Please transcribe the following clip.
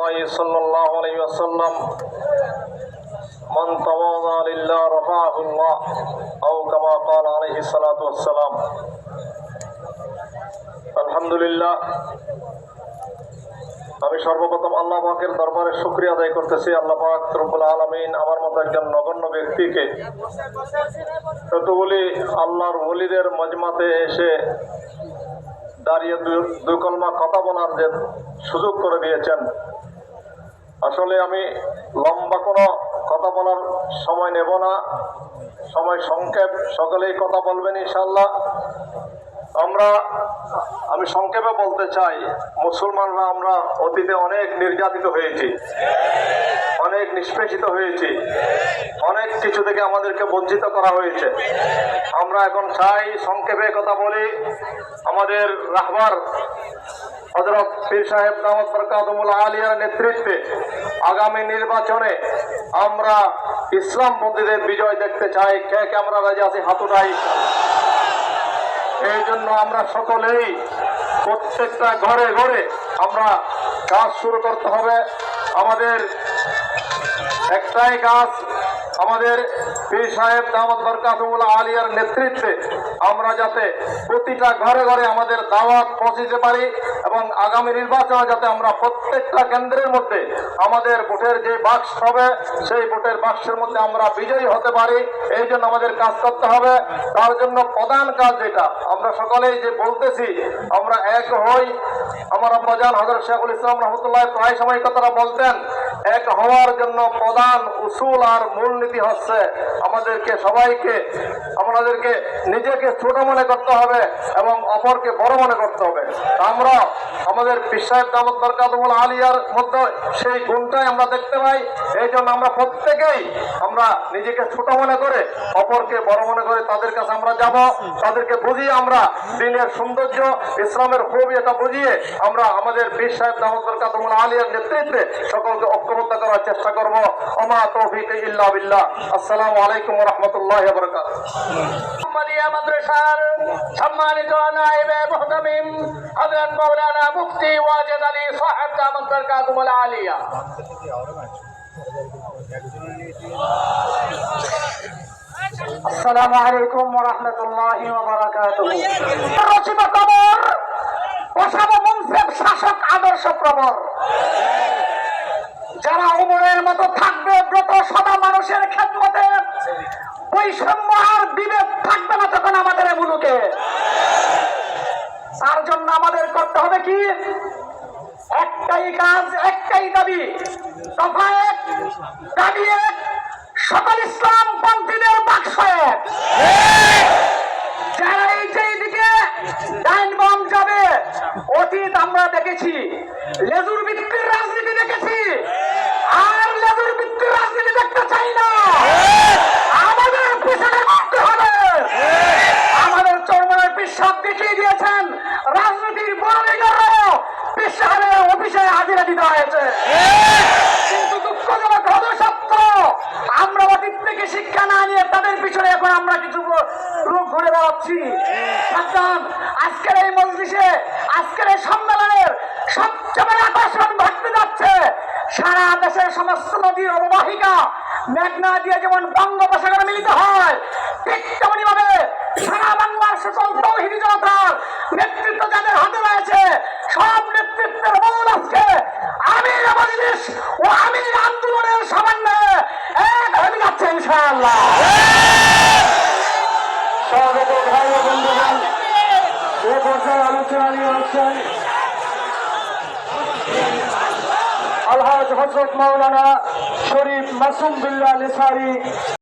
الله صلى الله عليه وسلم من تواضع لله رفعه الله أو كما قال عليه الصلاة والسلام الحمد لله আমি সর্বপ্রথম আল্লাহ পাকের দরবারে শুকরিয়া আদায় করতেছি। আল্লাহ পাক রব্বুল আলামিন আমার মতো একজন নগণ্য ব্যক্তিকে এতগুলি আল্লাহর ওলিদের মজমাতে এসে দাঁড়িয়ে দুই কলমা কথা বলার যে সুযোগ করে দিয়েছেন। আসলে আমি লম্বা কোনো কথা বলার সময় নেব না, সময় সংক্ষেপ, সকলেই কথা বলবেন ইনশাআল্লাহ। আমি সংক্ষেপে বলতে চাই, মুসলমানরা আমরা অতীতে অনেক নির্যাতিত হয়েছি, অনেক নিষ্পেষিত হয়েছি, অনেক কিছু থেকে আমাদেরকে বঞ্চিত করা হয়েছে। আমরা এখন চাই সংক্ষেপে কথা বলি। আমাদের রাহবার হযরত পীর সাহেব দামাত বরকাতুহুল আলিয়ার নেতৃত্বে আগামী নির্বাচনে আমরা ইসলামপন্থীদের বিজয় দেখতে চাই। কে কে আমরা রাজি আছি হাত উঠাই। এই জন্য আমরা সকলেই প্রত্যেকটা ঘরে ঘরে আমরা কাজ শুরু করতে হবে। আমাদের একটাই কাজ, আমাদের পীর সাহেব দামাত বরকাতুহুল আলিয়ার নেতৃত্বে আমরা যাতে প্রতিটা ঘরে ঘরে আমাদের দাওয়াত পৌঁছাতে পারি এবং আগামী নির্বাচনে যাতে আমরা প্রত্যেকটা কেন্দ্রের মধ্যে আমাদের ভোটের যে বাক্স হবে সেই ভোটের বাক্সের মধ্যে আমরা বিজয়ী হতে পারি। এই জন্য আমাদের কাজ করতে হবে। তার জন্য প্রধান কাজ যেটা আমরা সকলেই যে বলতেছি, আমরা এক হই। আমার আব্বাজান হযরত শেখুল ইসলাম রহমতুল্লাহ প্রায় সময় কথাটা বলতেন, এক হওয়ার জন্য প্রধান উসুল আর মূলনীতি হচ্ছে আমাদেরকে আমাদেরকে নিজেকে ছোট মনে করতে হবে এবং অপরকে বড় মনে করতে হবে। আমরা আমাদের পীর সাহেব দামাত বরকাতুহুল আলিয়ার মধ্যে সেই গুণটাই আমরা দেখতে পাই। এই জন্য আমরা প্রত্যেকেই আমরা নিজেকে ছোট মনে করে অপরকে বড় মনে করে তাদের কাছে আমরা যাব, তাদেরকে বুঝিয়ে আমরা দ্বীনের সৌন্দর্য, ইসলামের খুব এটা বুঝিয়ে আমরা আমাদের পীর সাহেব দামাত বরকাতুহুল আলিয়ার নেতৃত্বে সকলকে ঐক্যবদ্ধ করার চেষ্টা করব। ওমা তৌফিক ইল্লা বিল্লাহ। আসসালামু আলাইকুম ওয়া রাহমাতুল্লাহি ওয়া বারাকাতুহু। মুহাম্মাদিয়া মাদ্রাসার সম্মানিত নায়েবে মুহতামিম হযরত মাওলানা মুফতি ওয়াজেদ আলী সাহেব দামাত বরকাতুহুল আলিয়া, আসসালামু আলাইকুম ওয়া রাহমাতুল্লাহি ওয়া বারাকাতুহু। রচিত কবর ওসামা মুনসেফ শাসক আদর্শ প্রবর, যারা উমরের মতো থাকবে ব্রত সদা মানুষের খেদমতে, বৈষম্য আর বিভেদ থাকবে না তখন আমাদের মুলুকে। তার জন্য আমাদের করতে হবে কি? একটাই কাজ, একটাই দাবি, দফা এক, দাবি এক, সকল ইসলাম পন্থীদের বাক্স এক। যারা এই দিকে ডাইন বাম যাবে, অতীত আমরা দেখেছি লেজুর ভিত্তির রাজনীতি দেখেছি, আর লেজুর ভিত্তির রাজনীতি দেখতে চাই না। আমাদের পিছনে করতে হবে। আমাদের চরমনের পীর সাহেব দেখিয়ে দিয়েছেন রাজনীতির বড় লিডাররাও পীর সাহেবের অফিসে হাজিরা দিতে হয়েছে। কিন্তু দুঃখজনক হলো সত্য, আমরা অতীত থেকে শিক্ষা না নিয়ে তাদের পিছনে এখন আমরা কিছু রূপ ঘুরে বেড়াচ্ছি। আজকের এই মজলিসে, আজকের এই সম্মেলনের সবচেয়ে বড় আকর্ষণ ঘটতে যাচ্ছে। সারা দেশের সমস্ত নদীর অববাহিকা মেঘনা দিয়ে যেমন বঙ্গোপসাগরে মিলিত হয়, ঠিক তেমনি ভাবে সারা বাংলার সকল তৌহিদি জনতার নেতৃত্ব যাদের হাতে রয়েছে, সব নেতৃত্বের মূল আজকে আমির মজলিস ও আমির আন্দোলনের সমন্বয়ে এক হয়ে যাচ্ছে ইনশাআল্লাহ। স্বাগত ভাই ও বন্ধুগণ, এ পর্যায়ে আলোচনা নিয়ে আসছেন আলহাজ হযরত মাওলানা শরীফ মাসুম বিল্লাহ নিসারী।